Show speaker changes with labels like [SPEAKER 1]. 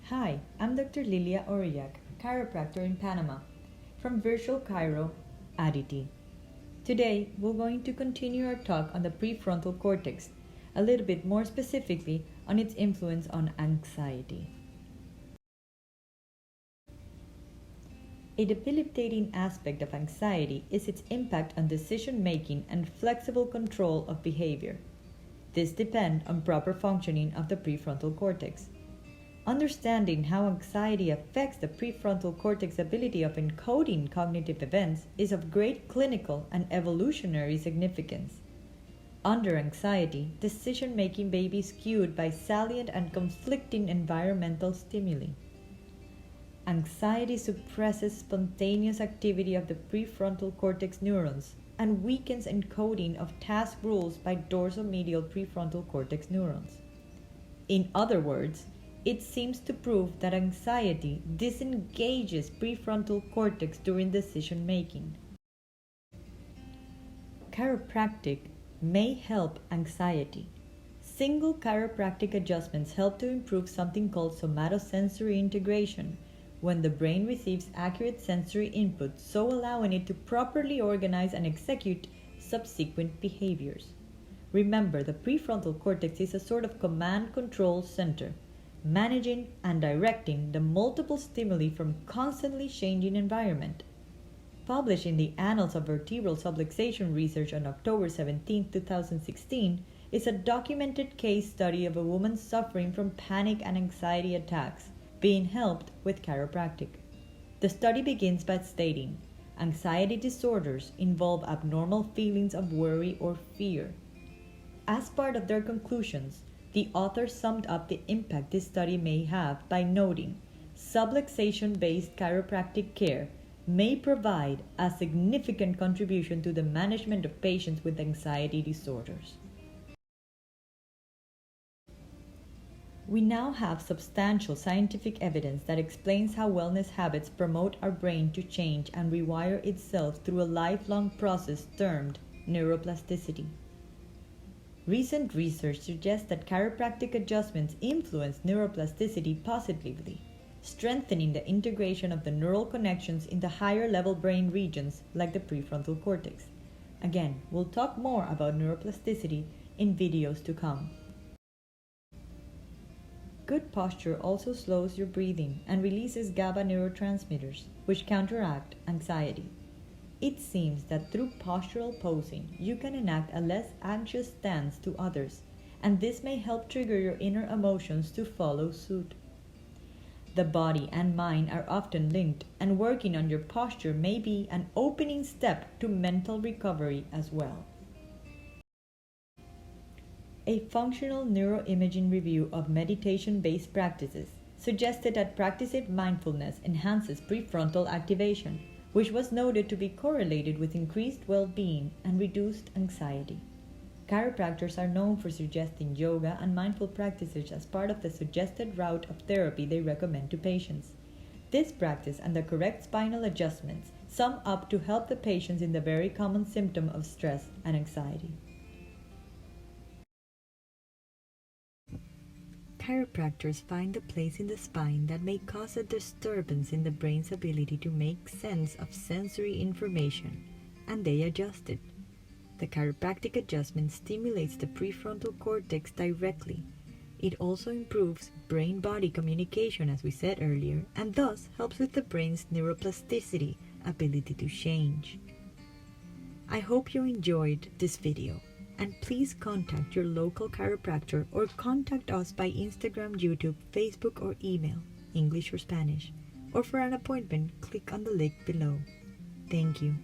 [SPEAKER 1] Hi, I'm Dr. Lilia Orillac, chiropractor in Panama, from Virtual Chiro, Aditi. Today, we're going to continue our talk on the prefrontal cortex, a little bit more specifically on its influence on anxiety. A debilitating aspect of anxiety is its impact on decision-making and flexible control of behavior. This depends on proper functioning of the prefrontal cortex. Understanding how anxiety affects the prefrontal cortex ability of encoding cognitive events is of great clinical and evolutionary significance. Under anxiety, decision-making may be skewed by salient and conflicting environmental stimuli. Anxiety suppresses spontaneous activity of the prefrontal cortex neurons and weakens encoding of task rules by dorsomedial prefrontal cortex neurons. In other words, it seems to prove that anxiety disengages prefrontal cortex during decision making. Chiropractic may help anxiety. Single chiropractic adjustments help to improve something called somatosensory integration, when the brain receives accurate sensory input, so allowing it to properly organize and execute subsequent behaviors. Remember, the prefrontal cortex is a sort of command control center, managing and directing the multiple stimuli from constantly changing environment. Published in the Annals of Vertebral Subluxation Research on October 17, 2016, is a documented case study of a woman suffering from panic and anxiety attacks, being helped with chiropractic. The study begins by stating, anxiety disorders involve abnormal feelings of worry or fear. As part of their conclusions, the author summed up the impact this study may have by noting, subluxation-based chiropractic care may provide a significant contribution to the management of patients with anxiety disorders. We now have substantial scientific evidence that explains how wellness habits promote our brain to change and rewire itself through a lifelong process termed neuroplasticity. Recent research suggests that chiropractic adjustments influence neuroplasticity positively, strengthening the integration of the neural connections in the higher level brain regions like the prefrontal cortex. Again, we'll talk more about neuroplasticity in videos to come. Good posture also slows your breathing and releases GABA neurotransmitters, which counteract anxiety. It seems that through postural posing, you can enact a less anxious stance to others, and this may help trigger your inner emotions to follow suit. The body and mind are often linked, and working on your posture may be an opening step to mental recovery as well. A functional neuroimaging review of meditation-based practices suggested that practicing mindfulness enhances prefrontal activation, which was noted to be correlated with increased well-being and reduced anxiety. Chiropractors are known for suggesting yoga and mindful practices as part of the suggested route of therapy they recommend to patients. This practice and the correct spinal adjustments sum up to help the patients in the very common symptom of stress and anxiety. Chiropractors find a place in the spine that may cause a disturbance in the brain's ability to make sense of sensory information, and they adjust it. The chiropractic adjustment stimulates the prefrontal cortex directly. It also improves brain-body communication, as we said earlier, and thus helps with the brain's neuroplasticity ability to change. I hope you enjoyed this video. And please contact your local chiropractor or contact us by Instagram, YouTube, Facebook, or email, English or Spanish. Or for an appointment, click on the link below. Thank you.